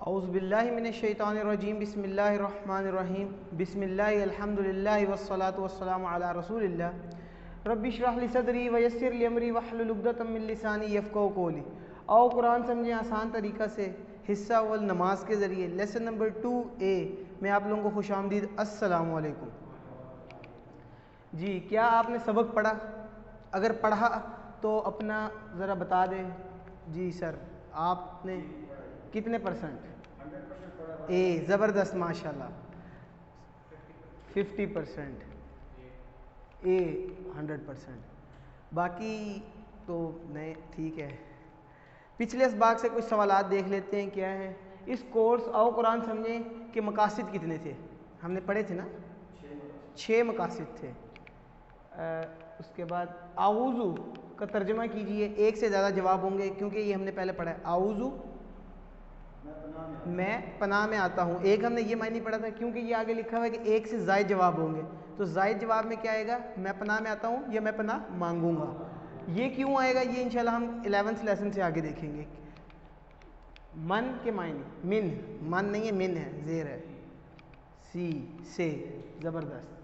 औज़ुबिल्लाहि मिनश्शैतानिर्रजीम बिस्मिल्लाहिर्रहमानिर्रहीम बिस्मिल्लाहि अल्हम्दुलिल्लाहि वस्सलातु वस्सलामु अला रसूलिल्लाह रब्बि इश्रह ली सदरी वयस्सिर ली अमरी वहलुल उक़दतम मिन लिसानी यफ़क़हू क़ौली। आओ कुरान समझें आसान तरीक़ा से। हिस्सा अव्वल नमाज के ज़रिए लेसन नंबर 2A में आप लोगों को खुशामदीद। अस्सलामु अलैकुम। जी, क्या आपने सबक पढ़ा? अगर पढ़ा तो अपना ज़रा बता दें। जी सर, आपने कितने परसेंट? ए, ज़बरदस्त, माशाल्लाह। 50%, ए 100%। बाकी तो नहीं, ठीक है। पिछले इसबाग से कुछ सवालात देख लेते हैं क्या है। इस कोर्स आओ कुरान समझें कि मकासिद कितने थे? हमने पढ़े थे ना, 6 मकासिद थे। उसके बाद आऊज़ू का तर्जमा कीजिए। एक से ज़्यादा जवाब होंगे क्योंकि ये हमने पहले पढ़ा है। आऊज़ू मैं पनाह में आता हूँ। एक हमने ये मायने पढ़ा था क्योंकि ये आगे लिखा हुआ है कि एक से ज़ायद जवाब होंगे। तो ज़ायद जवाब में क्या आएगा? मैं पनाह में आता हूँ या मैं पनाह मांगूंगा। ये क्यों आएगा ये इंशाल्लाह हम 11th लेसन से आगे देखेंगे। मन के मायने मिन, मन नहीं है, मिन है, ज़ेर है, सी से। ज़बरदस्त।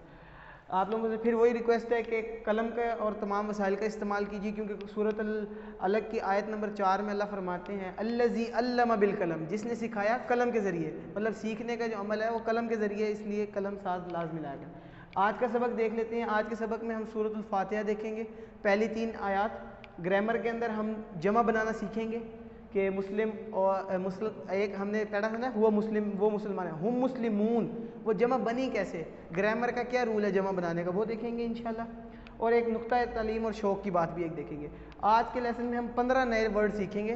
आप लोगों से फिर वही रिक्वेस्ट है कि कलम का और तमाम वसाइल का इस्तेमाल कीजिए क्योंकि सूरत अलग की आयत नंबर 4 में अल्लाह फरमाते हैं अल्लज़ी अल्लम बिल कलम, जिसने सिखाया कलम के ज़रिए। मतलब सीखने का जो अमल है वो कलम के ज़रिए, इसलिए कलम साथ लाज़मी लाएगा। आज का सबक देख लेते हैं। आज के सबक में हम सूरत फातिहा देखेंगे। पहली 3 आयात। ग्रामर के अंदर हम जमा बनाना सीखेंगे कि मुस्लिम और मुस्लिम, एक हमने पढ़ा था ना, हुआ मुस्लिम वो मुसलमान है, हम मुस्लिमून, वो जमा बनी कैसे, ग्रामर का क्या रूल है जमा बनाने का, वो देखेंगे इंशाल्लाह। और एक नुक्ता तालीम और शौक़ की बात भी एक देखेंगे। आज के लेसन में हम 15 नए वर्ड सीखेंगे।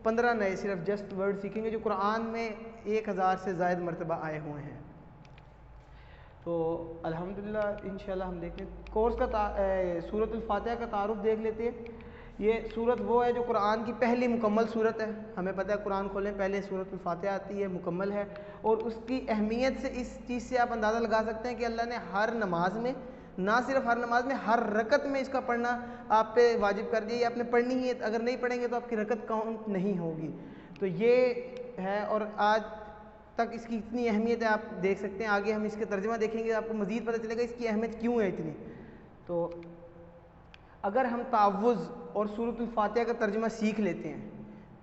15 नए सिर्फ जस्ट वर्ड सीखेंगे जो कुरान में 1000 से ज़ायद मरतबा आए हुए हैं। तो अल्हम्दुलिल्लाह इंशाल्लाह हम देखते हैं। कोर्स का सूरत फातिहा का तारुफ देख लेते हैं। ये सूरत वो है जो कुरान की पहली मुकम्मल सूरत है। हमें पता है कुरान खोलें पहले सूरत फातिहा आती है, मुकम्मल है। और उसकी अहमियत से इस चीज़ से आप अंदाज़ा लगा सकते हैं कि अल्लाह ने हर नमाज में, ना सिर्फ हर नमाज में, हर रकत में इसका पढ़ना आप पे वाजिब कर दिया। ये आपने पढ़नी ही है, अगर नहीं पढ़ेंगे तो आपकी रकत काउंट नहीं होगी। तो ये है और आज तक इसकी इतनी अहमियत है, आप देख सकते हैं। आगे हम इसके तर्जमा देखेंगे, आपको मज़ीद पता चलेगा इसकी अहमियत क्यों है इतनी। तो अगर हम तावुज़ और सूरत फातिहा का तर्जमा सीख लेते हैं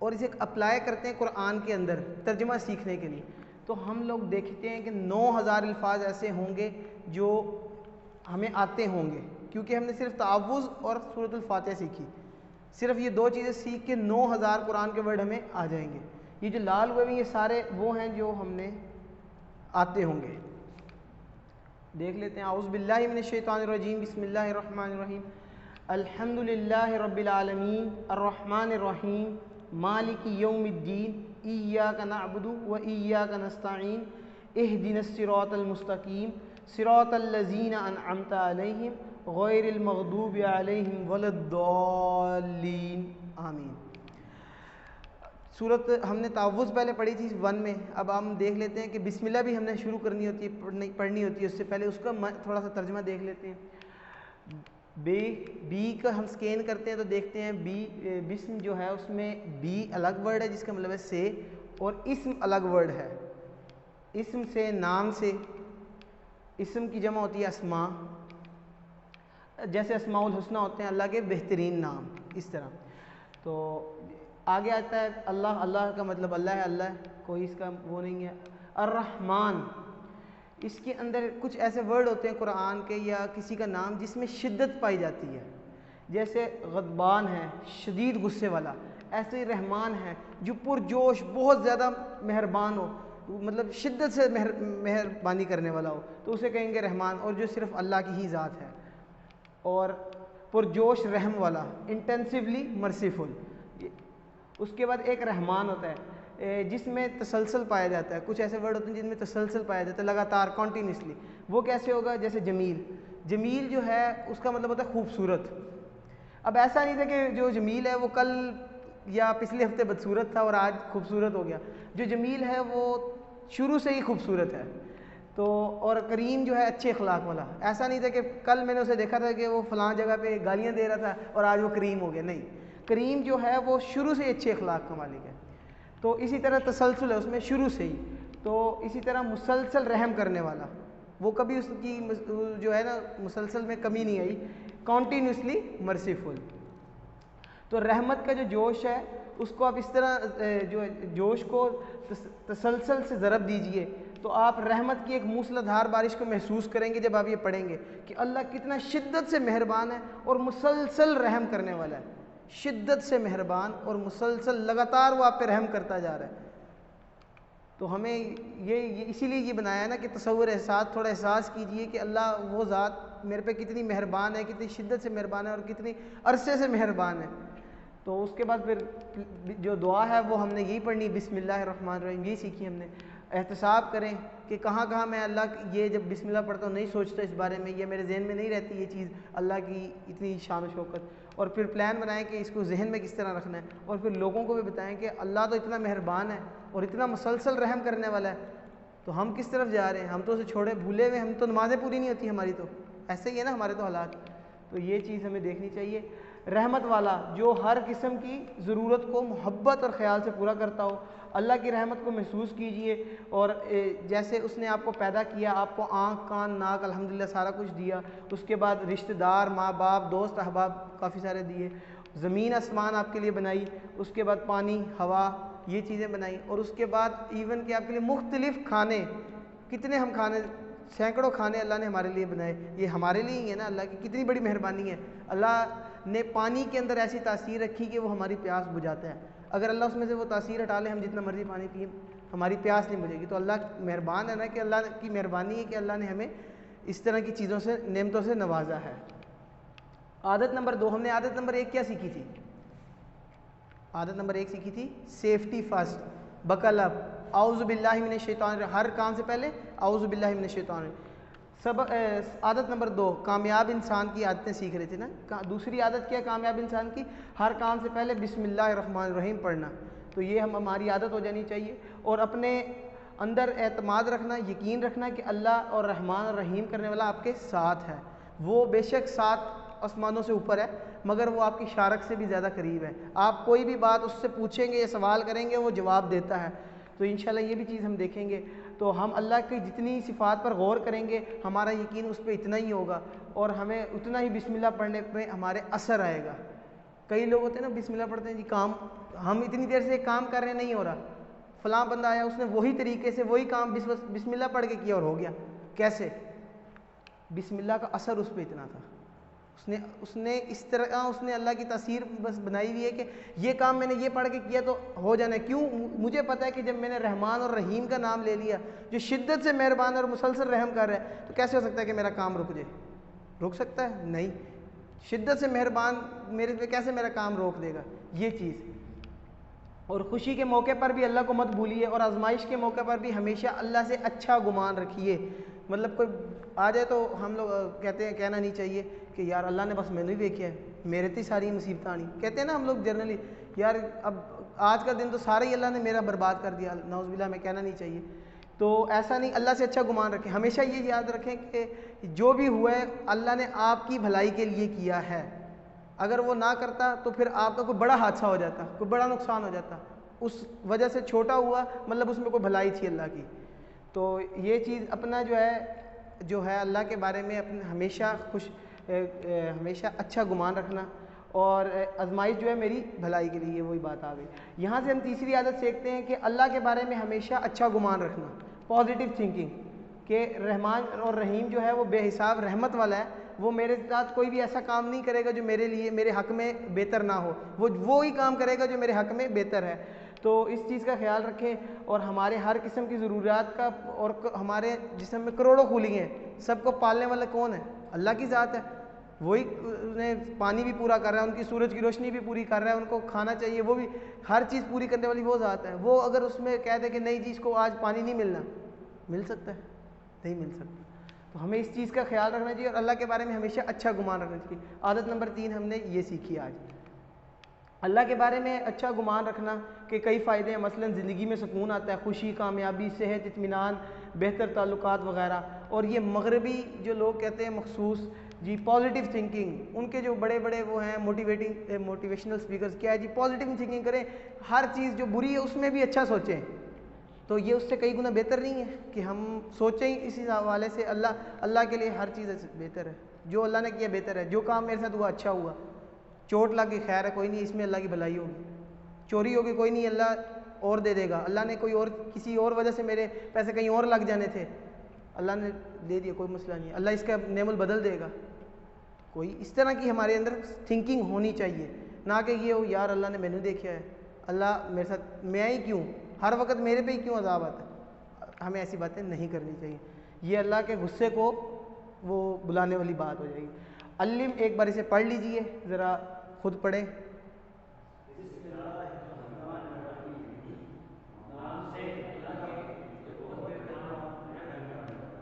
और इसे अप्लाई करते हैं कुरान के अंदर तर्जमा सीखने के लिए, तो हम लोग देखते हैं कि 9000 अल्फाज ऐसे होंगे जो हमें आते होंगे क्योंकि हमने सिर्फ तावुज़ और सूरत फातिहा सीखी। सिर्फ ये 2 चीज़ें सीख के 9000 कुरान के वर्ड हमें आ जाएंगे। ये जो लाल हुए भी ये सारे वो हैं जो हमने आते होंगे। देख लेते हैं। औज़ु बिल्लाहि मिनश शैतानिर रजीम बिस्मिल्लाहिर रहमानिर रहीम अल्हम्दुलिल्लाहि रब्बिल आलमीन अर्रहमानिर रहीम मालिकि यौमिद्दीन इय्याका नअबुदु व इय्याका नस्तईन इहदिनस सिरातल मुस्तकीम सिरातल लज़ीना अनअमता अलैहिम गैरिल मग़दूबि अलैहिम वलद्दाल्लीन आमीन। सूरत हमने तावुज़ पहले पढ़ी थी 1 में। अब हम देख लेते हैं कि बिस्मिल्लाह भी हमने शुरू करनी होती है, पढ़नी होती है। उससे पहले उसका थोड़ा सा तर्जमा देख लेते हैं। बी का हम स्कैन करते हैं तो देखते हैं बिस्म जो है उसमें बी अलग वर्ड है जिसका मतलब है से, और इस्म अलग वर्ड है। इस्म से नाम से, इस्म की जमा होती है अस्मा, जैसे अस्माउल हुस्ना होते हैं अल्लाह के बेहतरीन नाम, इस तरह। तो आगे आता है अल्लाह, अल्लाह का मतलब अल्लाह है, अल्लाह कोई इसका वो नहीं है। अर्रहमान, इसके अंदर कुछ ऐसे वर्ड होते हैं कुरान के या किसी का नाम जिसमें शिद्दत पाई जाती है, जैसे गदबान है, शदीद गुस्से वाला। ऐसे ही रहमान है जो पुरजोश, बहुत ज़्यादा मेहरबान हो, मतलब शिद्दत से मेहरबानी करने वाला हो, तो उसे कहेंगे रहमान, और जो सिर्फ अल्लाह की ही ज़ात है। और पुरजोश रहम वाला, इंटेंसिवली मर्सीफुल। उसके बाद एक रहमान होता है जिसमें तसलसल पाया जाता है। कुछ ऐसे वर्ड होते हैं जिनमें तसलसल पाया जाता है, लगातार, कॉन्टीन्यूसली। वो कैसे होगा? जैसे जमील। जमील जो है उसका मतलब होता है खूबसूरत। अब ऐसा नहीं था कि जो जमील है वो कल या पिछले हफ्ते बदसूरत था और आज खूबसूरत हो गया। जो जमील है वो शुरू से ही खूबसूरत है। तो और करीम जो है अच्छे अखलाक वाला। ऐसा नहीं था कि कल मैंने उसे देखा था कि वो फ़लाँ जगह पे गालियाँ दे रहा था और आज वो करीम हो गया। नहीं, करीम जो है वो शुरू से अच्छे अखलाक का मालिक है। तो इसी तरह तसलसल है उसमें शुरू से ही। तो इसी तरह मुसलसल रहम करने वाला, वो कभी उसकी जो है ना मुसलसल में कमी नहीं आई, कॉन्टीन्यूसली मर्सीफुल। तो रहमत का जो जोश है उसको आप इस तरह जो जोश को तसलसल से ज़रब दीजिए, तो आप रहमत की एक मूसलाधार बारिश को महसूस करेंगे जब आप ये पढ़ेंगे कि अल्लाह कितना शिद्दत से मेहरबान है और मुसलसल रहम करने वाला है। शिद्दत से मेहरबान और मुसलसल लगातार वो आप पे रहम करता जा रहा है। तो हमें ये इसीलिए ये बनाया है ना कि तसव्वुर एहसास, थोड़ा एहसास कीजिए कि अल्लाह वो ज़ात मेरे पे कितनी मेहरबान है, कितनी शिद्दत से मेहरबान है और कितनी अरसे से मेहरबान है। तो उसके बाद फिर जो दुआ है वो हमने यही पढ़नी, बिस्मिल्लाहिर्रहमानिर्रहीम, यही सीखी हमने। एहतसाब करें कि कहाँ कहाँ मैं अल्लाह ये जब बिस्मिल्लाह पढ़ता हूँ नहीं सोचता इस बारे में, ये मेरे जहन में नहीं रहती ये चीज़ अल्लाह की इतनी शान शौकत। और फिर प्लान बनाएं कि इसको जहन में किस तरह रखना है, और फिर लोगों को भी बताएं कि अल्लाह तो इतना मेहरबान है और इतना मुसलसल रहम करने वाला है, तो हम किस तरफ जा रहे हैं? हम तो उसे छोड़े भूले हुए, हम तो नमाज़ें पूरी नहीं होती हमारी, तो ऐसे ही है ना हमारे तो हालात। तो ये चीज़ हमें देखनी चाहिए। रहमत वाला जो हर किस्म की ज़रूरत को मोहब्बत और ख़याल से पूरा करता हो, अल्लाह की रहमत को महसूस कीजिए। और जैसे उसने आपको पैदा किया, आपको आँख कान नाक अल्हम्दुलिल्लाह सारा कुछ दिया, उसके बाद रिश्तेदार माँ बाप दोस्त अहबाब काफ़ी सारे दिए, ज़मीन आसमान आपके लिए बनाई, उसके बाद पानी हवा ये चीज़ें बनाई, और उसके बाद इवन कि आपके लिए मुख्तलिफ़ खाने, कितने हम खाने, सैकड़ों खाने अल्लाह ने हमारे लिए बनाए। ये हमारे लिए ही है ना, अल्लाह की कितनी बड़ी मेहरबानी है। अल्लाह ने पानी के अंदर ऐसी तासीर रखी कि वो हमारी प्यास बुझाता है। अगर अल्लाह उसमें से वो तासीर हटा ले, हम जितना मर्जी पानी पिए हमारी प्यास नहीं बुझेगी। तो अल्लाह मेहरबान है ना, कि अल्लाह की मेहरबानी है कि अल्लाह ने हमें इस तरह की चीज़ों से, नेमतों से नवाजा है। आदत नंबर 2, हमने आदत नंबर 1 क्या सीखी थी? आदत नंबर 1 सीखी थी सेफ्टी फर्स्ट, बकल अप, आउज़ु बिल्लाहि मिनश शैतानिर, हर काम से पहले आउज़ु बिल्लाहि मिनश शैतानिर। सब आदत नंबर 2 कामयाब इंसान की आदतें सीख रहे थे ना। दूसरी आदत क्या है कामयाब इंसान की? हर काम से पहले बिस्मिल्लाहिर्रहमानिर्रहीम पढ़ना। तो ये हमारी आदत हो जानी चाहिए। और अपने अंदर एतमाद रखना, यकीन रखना कि अल्लाह और रहमान और रहीम करने वाला आपके साथ है। वो बेशक 7 आसमानों से ऊपर है, मगर वो आपकी शारक से भी ज़्यादा करीब है। आप कोई भी बात उससे पूछेंगे या सवाल करेंगे, वो जवाब देता है। तो इंशाल्लाह ये भी चीज़ हम देखेंगे। तो हम अल्लाह की जितनी सिफ़ात पर गौर करेंगे, हमारा यकीन उस पर इतना ही होगा और हमें उतना ही बिस्मिल्लाह पढ़ने में हमारे असर आएगा। कई लोग होते हैं ना, बिस्मिल्लाह पढ़ते हैं जी, काम हम इतनी देर से काम कर रहे नहीं हो रहा, फ़लाँ बंदा आया उसने वही तरीके से वही काम बिस्मिल्लाह पढ़ के किया और हो गया। कैसे? बिस्मिल्लाह का असर उस पर इतना था, उसने इस तरह उसने अल्लाह की तासीर बस बनाई हुई है कि ये काम मैंने ये पढ़ के किया तो हो जाना है। क्यों? मुझे पता है कि जब मैंने रहमान और रहीम का नाम ले लिया, जो शिद्दत से मेहरबान और मुसलसल रहम कर रहा है, तो कैसे हो सकता है कि मेरा काम रुक जाए? रुक सकता है? नहीं। शिद्दत से मेहरबान मेरे पे कैसे मेरा काम रोक देगा? ये चीज़। और खुशी के मौके पर भी अल्लाह को मत भूलिए, और आजमाइश के मौके पर भी हमेशा अल्लाह से अच्छा गुमान रखिए। मतलब कोई आ जाए तो हम लोग कहते हैं, कहना नहीं चाहिए कि यार अल्लाह ने बस मैंने ही देखा है, मेरे तो सारी मुसीबत आनी। कहते हैं ना हम लोग जनरली, यार अब आज का दिन तो सारा ही अल्लाह ने मेरा बर्बाद कर दिया, नाउज़ुबिल्लाह, में कहना नहीं चाहिए। तो ऐसा नहीं, अल्लाह से अच्छा गुमान रखें। हमेशा ये याद रखें कि जो भी हुआ है अल्लाह ने आपकी भलाई के लिए किया है। अगर वो ना करता तो फिर आपका कोई बड़ा हादसा हो जाता, कोई बड़ा नुकसान हो जाता, उस वजह से छोटा हुआ, मतलब उसमें कोई भलाई थी अल्लाह की। तो ये चीज़ अपना जो है अल्लाह के बारे में अपने हमेशा हमेशा अच्छा गुमान रखना, और आजमाइश जो है मेरी भलाई के लिए, वही बात आ गई। यहाँ से हम तीसरी आदत सीखते हैं कि अल्लाह के बारे में हमेशा अच्छा गुमान रखना, पॉजिटिव थिंकिंग, कि रहमान और रहीम जो है वो बेहिसाब रहमत वाला है। वो मेरे साथ कोई भी ऐसा काम नहीं करेगा जो मेरे लिए, मेरे हक़ में बेहतर ना हो, वो ही काम करेगा जो मेरे हक़ में बेहतर है। तो इस चीज़ का ख्याल रखें। और हमारे हर किस्म की ज़रूरियात का, और हमारे जिस्म में करोड़ों खूलियाँ हैं, सबको पालने वाला कौन है? अल्लाह की ज़ात है। वही उन्हें पानी भी पूरा कर रहा है, उनकी सूरज की रोशनी भी पूरी कर रहा है, उनको खाना चाहिए, वो भी हर चीज़ पूरी करने वाली वो ज़ात है। वो अगर उसमें कह दे कि नहीं जी इसको आज पानी नहीं मिलना, मिल सकता है? नहीं मिल सकता। तो हमें इस चीज़ का ख्याल रखना चाहिए और अल्लाह के बारे में हमेशा अच्छा गुमान रखना चाहिए। आदत नंबर 3 हमने ये सीखी आज, अल्लाह के बारे में अच्छा गुमान रखना के कई फ़ायदे हैं। मसलन ज़िंदगी में सुकून आता है, खुशी, कामयाबी, सेहत, इत्मीनान, बेहतर ताल्लुकात वगैरह। और ये मगरबी जो लोग कहते हैं मखसूस जी पॉजिटिव थिंकिंग, उनके जो बड़े बड़े वो हैं मोटिवेशनल स्पीकर्स, क्या है जी, पॉजिटिव थिंकिंग करें, हर चीज़ जो बुरी है उसमें भी अच्छा सोचें। तो ये उससे कई गुना बेहतर नहीं है कि हम सोचें ही इसी हवाले से। अल्लाह के लिए हर चीज़ बेहतर है, जो अल्लाह ने किया बेहतर है, जो काम मेरे साथ हुआ अच्छा हुआ, चोट लग गई खैर है कोई नहीं, इसमें अल्लाह की भलाई होगी, चोरी होगी कोई नहीं, अल्लाह और दे देगा, अल्लाह ने कोई और किसी और वजह से मेरे पैसे कहीं और लग जाने थे, अल्लाह ने दे दिया, कोई मसला नहीं, अल्लाह इसका नेमल बदल देगा। कोई इस तरह की हमारे अंदर थिंकिंग होनी चाहिए, ना कि ये हो यार अल्लाह ने मैंने देखा है, अल्लाह मेरे साथ, मैं ही क्यों हर वक्त मेरे पे ही क्यों अजाब आता है। हमें ऐसी बातें नहीं करनी चाहिए, ये अल्लाह के गुस्से को वो बुलाने वाली बात हो जाएगी। अल्लिम, एक बार इसे पढ़ लीजिए ज़रा, खुद पढ़ें।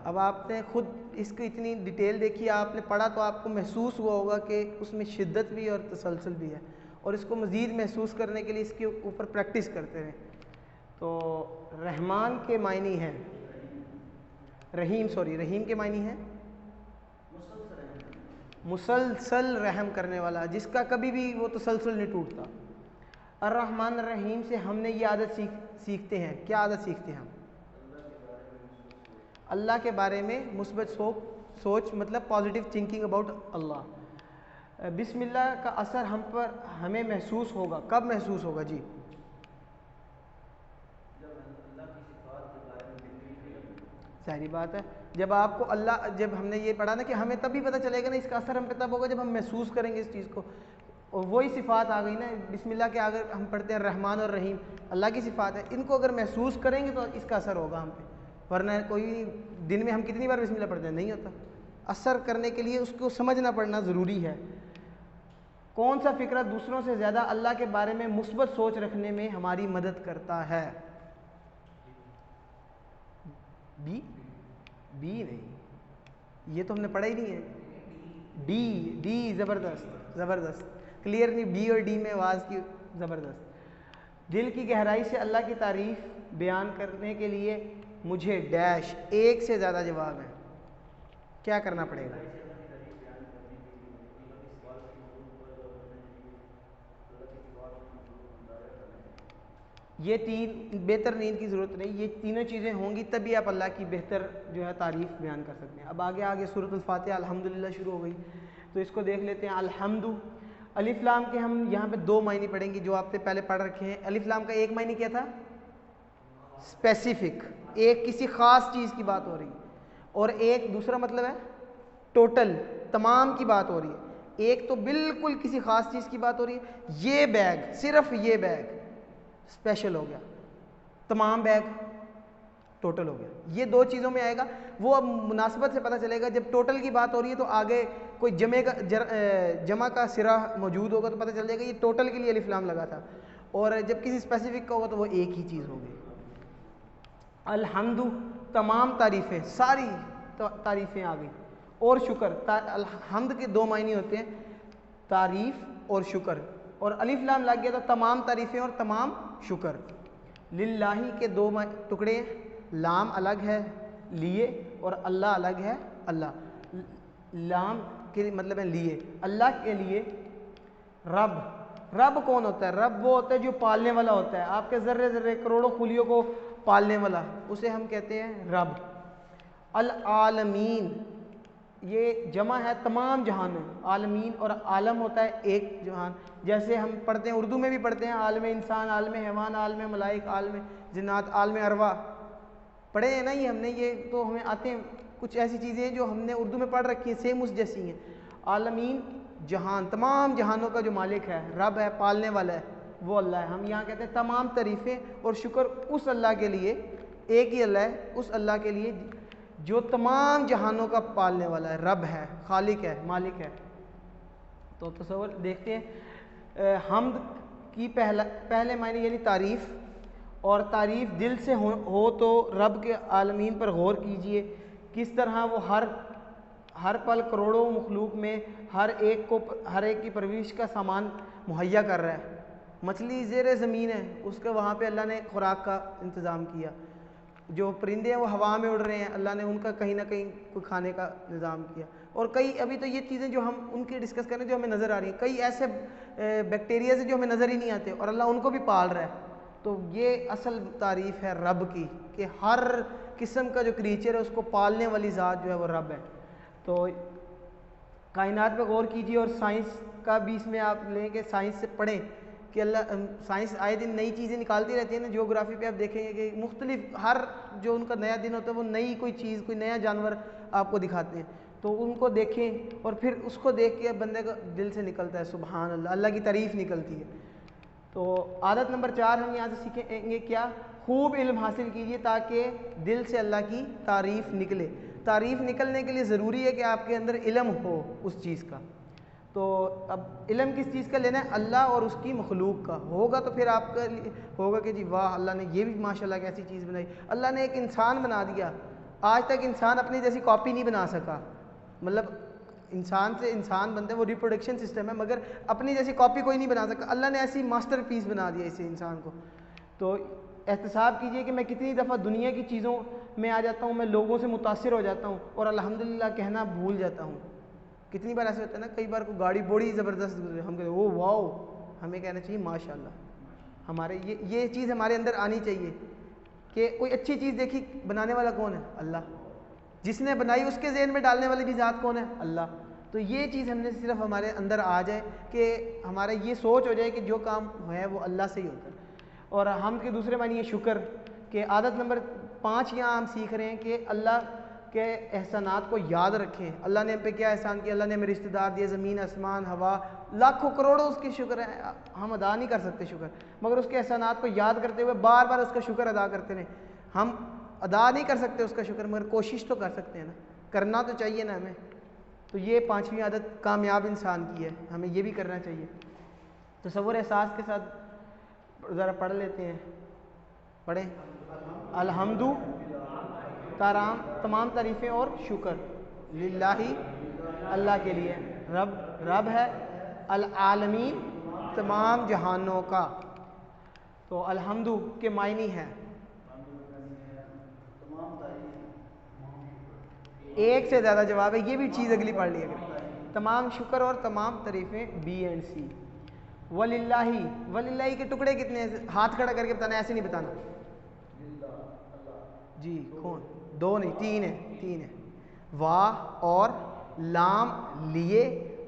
अब आपने खुद इसकी इतनी डिटेल देखी, आपने पढ़ा तो आपको महसूस हुआ होगा कि उसमें शिद्दत भी और तसलसल भी है, और इसको मज़ीद महसूस करने के लिए इसके ऊपर प्रैक्टिस करते रहें। तो रहमान के मायने हैं रहीम, रहीम के मायने हैं मुसलसल रहम करने वाला, जिसका कभी भी वो तसलसल नहीं टूटता। अर्रहमान रहीम से हमने ये आदत सीखते हैं, क्या आदत सीखते हैं हम? अल्लाह के बारे में मुस्बत सोच, मतलब पॉजिटिव थिंकिंग अबाउट अल्लाह। बिस्मिल्लाह का असर हम पर हमें महसूस होगा, कब महसूस होगा जी? सारी बात है, जब आपको अल्लाह, जब हमने ये पढ़ा ना कि हमें तभी पता चलेगा ना, इसका असर हम पे तब होगा जब हम महसूस करेंगे इस चीज़ को। और वही सिफ़ात आ गई ना बिस्मिल्लाह के, अगर हम पढ़ते हैं रहमान और रहीम, अल्लाह की सिफ़ात है, इनको अगर महसूस करेंगे तो इसका असर होगा हम पे, वरना कोई दिन में हम कितनी बार बिस्मिल्लाह पढ़ते हैं, नहीं होता। असर करने के लिए उसको समझना पड़ना ज़रूरी है। कौन सा फ़िक्रा दूसरों से ज़्यादा अल्लाह के बारे में मुस्बत सोच रखने में हमारी मदद करता है? बी नहीं, ये तो हमने पढ़ा ही नहीं है। डी ज़बरदस्त क्लियर नहीं, बी और डी में आवाज़ की ज़बरदस्त। दिल की गहराई से अल्लाह की तारीफ़ बयान करने के लिए मुझे डैश, एक से ज़्यादा जवाब है, क्या करना पड़ेगा? ये तीन, बेहतर नींद की ज़रूरत नहीं, ये तीनों चीज़ें होंगी तभी आप अल्लाह की बेहतर जो है तारीफ़ बयान कर सकते हैं। अब आगे सूरतुल फातिहा अल्हम्दुलिल्लाह शुरू हो गई, तो इसको देख लेते हैं। अल्हम्दु, अलिफ लाम के हम यहाँ पे दो मायने पढ़ेंगे जो आपने पहले पढ़ रखे हैं। अलिफ लाम का एक मायने क्या था? स्पेसिफिक, एक किसी ख़ास चीज़ की बात हो रही है, और एक दूसरा मतलब है टोटल, तमाम की बात हो रही है। एक तो बिल्कुल किसी ख़ास चीज़ की बात हो रही है, ये बैग, सिर्फ ये बैग स्पेशल हो गया, तमाम बैग टोटल हो गया। ये दो चीज़ों में आएगा। वो अब मुनासबत से पता चलेगा, जब टोटल की बात हो रही है तो आगे कोई जमा का सिरा मौजूद होगा तो पता चल जाएगा ये टोटल के लिए अलिफ लाम लगा था, और जब किसी स्पेसिफिक का होगा तो वो एक ही चीज़ होगी। अल्हम्दु, तमाम तारीफ़ें, सारी तारीफ़ें आ गई, और शुक्र। हम्द के दो मायने होते हैं, तारीफ़ और शुक्र, और अलिफ लाम लग गया तो तमाम तारीफ़ें और तमाम शुक्र। लिल्लाही के दो टुकड़े, लाम अलग है लिए और अल्लाह अलग है अल्लाह। लाम के मतलब है लिए, अल्लाह के लिए। रब कौन होता है? रब वो होता है जो पालने वाला होता है, आपके ज़र्रे ज़र्रे करोड़ों खुलियों को पालने वाला, उसे हम कहते हैं रब। अल आलमीन, ये जमा है तमाम जहान में, आलमीन, और आलम होता है एक जहान। जैसे हम पढ़ते हैं, उर्दू में भी पढ़ते हैं, आलम इंसान, आलम हैवान, आलम मलाइक, आलम जिन्नात, आलम अरवा, पढ़े हैं ना ये हमने, ये तो हमें आते हैं। कुछ ऐसी चीज़ें हैं जो हमने उर्दू में पढ़ रखी हैं, सेम उस जैसी हैं। आलमीन, जहान, तमाम जहानों का जो मालिक है, रब है, पालने वाला है, वो अल्लाह है। हम यहाँ कहते हैं तमाम तारीफ़ें और शुक्र उस अल्लाह के लिए, एक ही अल्लाह है, उस अल्लाह के लिए जो तमाम जहानों का पालने वाला है, रब है, खालिक है, मालिक है। तो तसव्वुर देखते हैं, हम्द की पहले मायने यानी तारीफ़, और तारीफ़ दिल से हो तो रब के आलमीन पर गौर कीजिए, किस तरह वो हर पल करोड़ों मखलूक में हर एक की परवरिश का सामान मुहैया कर रहा है। मछली ज़ेरे ज़मीन है, उसका वहाँ पे अल्लाह ने खुराक का इंतज़ाम किया। जो परिंदे हैं वो हवा में उड़ रहे हैं, अल्लाह ने उनका कहीं ना कहीं कोई खाने का निज़ाम किया। और कई अभी तो ये चीज़ें जो हम उनकी डिस्कस कर रहे हैं जो हमें नज़र आ रही हैं, कई ऐसे बैक्टीरिया से जो हमें नज़र ही नहीं आते और अल्लाह उनको भी पाल रहा है। तो ये असल तारीफ़ है रब की कि हर किस्म का जो क्रीचर है उसको पालने वाली ज़ात जो है वो रब है। तो कायनात पे गौर कीजिए और साइंस का भी इसमें आप लें कि साइंस से पढ़ें कि अल्लाह साइंस आए दिन नई चीज़ें निकालती रहती है ना। जियोग्राफी पे आप देखेंगे कि मुख्तलिफ हर जो उनका नया दिन होता है वो नई कोई चीज़ कोई नया जानवर आपको दिखाते हैं। तो उनको देखें और फिर उसको देख के बंदे का दिल से निकलता है सुभान अल्लाह, अल्लाह की तारीफ़ निकलती है। तो आदत नंबर 4 हम यहाँ से सीखेंगे क्या, खूब इल्म हासिल कीजिए ताकि दिल से अल्लाह की तारीफ़ निकले। तारीफ़ निकलने के लिए ज़रूरी है कि आपके अंदर इल्म हो उस चीज़ का। तो अब इल्म किस चीज़ का लेना है, अल्लाह और उसकी मखलूक का होगा तो फिर आपका होगा कि जी वाह अल्लाह ने ये भी माशाल्लाह कैसी चीज़ बनाई। अल्लाह ने एक इंसान बना दिया, आज तक इंसान अपनी जैसी कॉपी नहीं बना सका। मतलब इंसान से इंसान बनते हैं, वो रिप्रोडक्शन सिस्टम है, मगर अपनी जैसी कॉपी कोई नहीं बना सका। अल्लाह ने ऐसी मास्टर पीस बना दिया इसे इंसान को। तो एहतसाब कीजिए कि मैं कितनी दफ़ा दुनिया की चीज़ों में आ जाता हूँ, मैं लोगों से मुतासिर हो जाता हूँ और अल्हम्दुलिल्लाह कहना भूल जाता हूँ। कितनी बार ऐसे होता है ना, कई बार को गाड़ी बड़ी ज़बरदस्त गुजरे, हम कहते ओ वाओ, हमें कहना चाहिए माशाल्लाह। हमारे ये चीज़ हमारे अंदर आनी चाहिए कि कोई अच्छी चीज़ देखी, बनाने वाला कौन है, अल्लाह। जिसने बनाई उसके ज़हन में डालने वाली भी ज़ात कौन है, अल्लाह। तो ये चीज़ हमने सिर्फ हमारे अंदर आ जाए कि हमारा ये सोच हो जाए कि जो काम है वो अल्लाह से ही होता है। और हम के दूसरे मानिए शुक्र के आदत नंबर 5 यहाँ हम सीख रहे हैं कि अल्लाह के एहसानात को याद रखें। अल्लाह ने हम पे क्या एहसान किया, अल्लाह ने हमें रिश्तेदार दिए, ज़मीन आसमान हवा, लाखों करोड़ों उसके शुक्र हैं, हम अदा नहीं कर सकते शुक्र, मगर उसके एहसानात को याद करते हुए बार बार उसका शुक्र अदा करते रहें। हम अदा नहीं कर सकते उसका शुक्र, मगर कोशिश तो कर सकते हैं ना, करना तो चाहिए ना हमें। तो ये 5वीं आदत कामयाब इंसान की है, हमें ये भी करना चाहिए। तसव्वुर एहसास के साथ ज़रा पढ़ लेते हैं, पढ़ें। अल्हम्दु तमाम तारीफ़ें और शुक्र लिल्लाही अल्लाह के लिए, रब है, अल आलमीन तमाम जहानों का। तो अल्हम्दु के मायने हैं एक से ज़्यादा जवाब है, ये भी चीज़ अगली पढ़ ली अगर तमाम शुक्र और तमाम तारीफ़ें बी एंड सी। वलिल्लाही, वलिल्लाही के टुकड़े कितने हैं, हाथ खड़ा करके बताना, ऐसे नहीं बताना जी। कौन, 2 नहीं 3 है, 3 है। वाह और लाम लिए,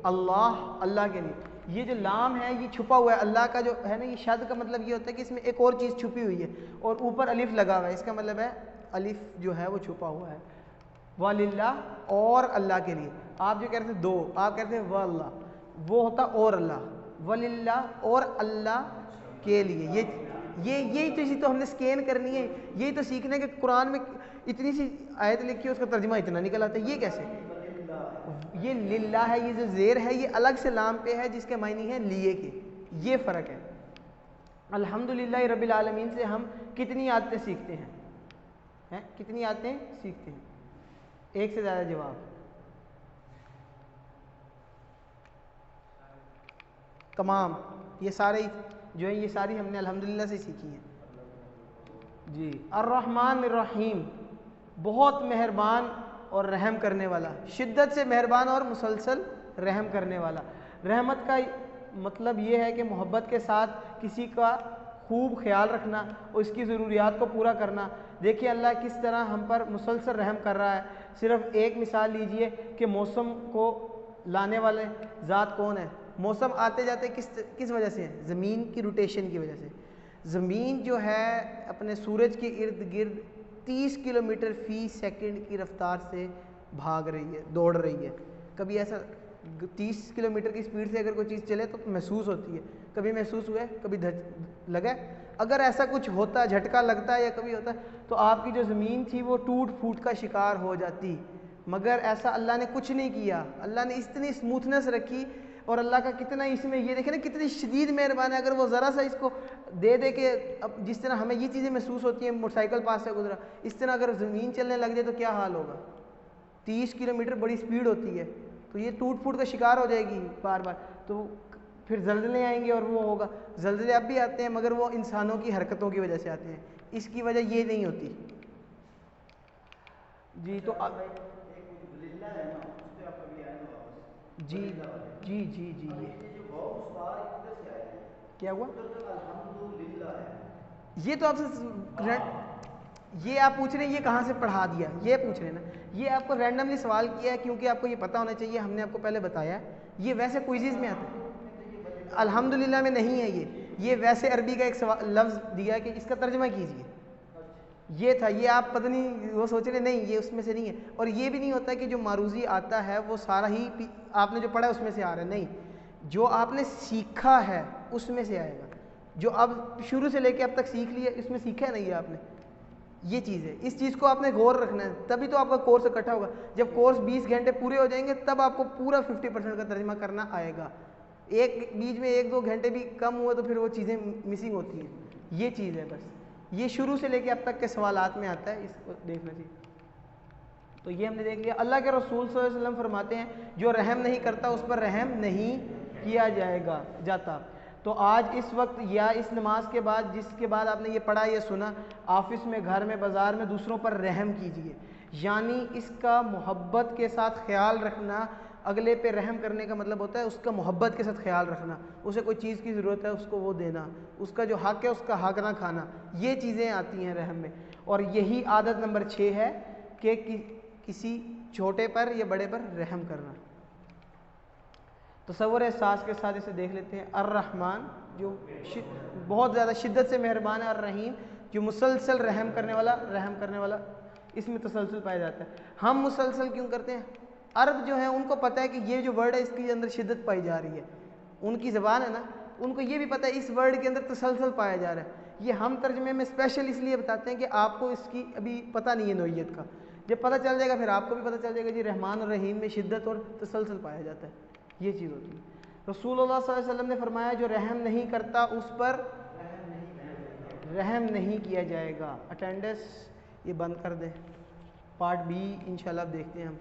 अल्लाह अल्लाह के लिए। ये जो लाम है ये छुपा हुआ है, अल्लाह का जो है ना, ये शब्द का मतलब ये होता है कि इसमें एक और चीज़ छुपी हुई है और ऊपर अलिफ लगा हुआ है, इसका मतलब है अलिफ जो है वो छुपा हुआ है। वलिल्लाह और अल्लाह के लिए। आप जो कहते हैं 2, आप कहते हैं वल्लाह, वो होता और अल्लाह, वलिल्लाह और अल्लाह के लिए। यही चीज़ तो हमने स्कैन करनी है, यही तो सीखना है कि कुरान में इतनी सी आयत लिखी है उसका तर्जुमा इतना निकल आता है, ये कैसे। ये लिल्लाह है, ये जो ज़ेर है ये अलग से लाम पे है जिसके मायने हैं लिए के, ये फ़र्क है। अल्हम्दुलिल्लाह रब्बिल आलमीन से हम कितनी आदतें सीखते हैं, कितनी आदतें सीखते हैं, एक से ज़्यादा जवाब। तमाम, ये सारे जो है ये सारी हमने अल्हम्दुलिल्लाह से सीखी हैं जी। अर्रहमान अर्रहीम, बहुत मेहरबान और रहम करने वाला, शिद्दत से मेहरबान और मुसलसल रहम करने वाला। रहमत का मतलब ये है कि मोहब्बत के साथ किसी का खूब ख्याल रखना और इसकी ज़रूरियात को पूरा करना। देखिए अल्लाह किस तरह हम पर मुसलसल रहम कर रहा है। सिर्फ एक मिसाल लीजिए कि मौसम को लाने वाले ज़ात कौन है। मौसम आते जाते किस वजह से है, ज़मीन की रोटेशन की वजह से। ज़मीन जो है अपने सूरज के इर्द गिर्द 30 किलोमीटर फ़ी सेकंड की रफ्तार से भाग रही है, दौड़ रही है। कभी ऐसा 30 किलोमीटर की स्पीड से अगर कोई चीज़ चले तो महसूस होती है, कभी महसूस हुआ है, कभी लगा। अगर ऐसा कुछ होता, झटका लगता है या कभी होता तो आपकी जो ज़मीन थी वो टूट फूट का शिकार हो जाती, मगर ऐसा अल्लाह ने कुछ नहीं किया। अल्लाह ने इतनी स्मूथनेस रखी और अल्लाह का कितना इसमें ये देखें ना कितनी शदीद मेहरबान है। अगर वो ज़रा सा इसको दे के, अब जिस तरह हमें ये चीज़ें महसूस होती हैं, मोटरसाइकिल पास से गुजरा, इस तरह अगर ज़मीन चलने लग जाए तो क्या हाल होगा। 30 किलोमीटर बड़ी स्पीड होती है, तो ये टूट फूट का शिकार हो जाएगी बार बार। तो फिर ज़लज़ले आएंगे और वो होगा। ज़लज़ले अब भी आते हैं मगर वो इंसानों की हरकतों की वजह से आते हैं, इसकी वजह ये नहीं होती जी। तो जी जी जी जी क्या हुआ? ये तो आपसे ये आप पूछ रहे हैं ये कहाँ से पढ़ा दिया, ये पूछ रहे हैं ना? ये आपको रैंडमली सवाल किया है क्योंकि आपको ये पता होना चाहिए, हमने आपको पहले बताया है ये वैसे क्विज़ में आता है। अल्हम्दुलिल्लाह में नहीं है ये वैसे अरबी का एक लफ्ज़ दिया है कि इसका तर्जमा कीजिए, ये था। ये आप पता नहीं वो सोच रहे नहीं ये उसमें से नहीं है। और ये भी नहीं होता कि जो मारूजी आता है वो सारा ही आपने जो पढ़ा है उसमें से आ रहा है, नहीं, जो आपने सीखा है उसमें से आएगा। जो अब शुरू से लेके अब तक सीख लिया इसमें सीखा है नहीं है आपने, ये चीज़ है। इस चीज़ को आपने गौर रखना है, तभी तो आपका कोर्स इकट्ठा होगा। जब कोर्स 20 घंटे पूरे हो जाएंगे तब आपको पूरा 50% का तर्जमा करना आएगा। एक बीच में 1-2 घंटे भी कम हुआ तो फिर वो चीज़ें मिसिंग होती हैं, ये चीज़ है बस। ये शुरू से लेके अब तक के सवालात में आता है, इसको देखना चाहिए। तो ये हमने देख लिया। अल्लाह के रसूल सल्लल्लाहु अलैहि वसल्लम फरमाते हैं जो रहम नहीं करता उस पर रहम नहीं किया जाता। तो आज इस वक्त या इस नमाज के बाद जिसके बाद आपने ये पढ़ा ये सुना, ऑफिस में, घर में, बाज़ार में दूसरों पर रहम कीजिए। यानी इसका मोहब्बत के साथ ख्याल रखना, अगले पे रहम करने का मतलब होता है उसका मोहब्बत के साथ ख्याल रखना, उसे कोई चीज़ की ज़रूरत है उसको वो देना, उसका जो हक़ है उसका हक़ ना खाना, ये चीज़ें आती हैं रहम में। और यही आदत नंबर 6 है कि किसी छोटे पर या बड़े पर रहम करना। तसव्वुर एहसास के साथ इसे देख लेते हैं। अर्रहमान जो बहुत ज़्यादा शिद्दत से मेहरबान है, अर्रहीम जो मुसलसल रहम करने वाला, इसमें तसलसल पाया जाता है। हम मुसलसल क्यों करते हैं? अरब जो है उनको पता है कि ये जो वर्ड है इसके अंदर शिद्दत पाई जा रही है, उनकी ज़बान है ना, उनको ये भी पता है इस वर्ड के अंदर तसलसल पाया जा रहा है। ये हम तर्जमे में स्पेशल इसलिए बताते हैं कि आपको इसकी अभी पता नहीं है नोयत का, जब पता चल जाएगा फिर आपको भी पता चल जाएगा जी रहमान और रहीम में शिद्दत और तसलसल पाया जाता है, ये चीज़ होती है। रसूलुल्लाह सल्लल्लाहु अलैहि वसल्लम ने फरमाया जो रहम नहीं करता उस पर रहम नहीं किया जाएगा। अटेंडेंस ये बंद कर दें, पार्ट बी इंशाल्लाह देखते हैं हम।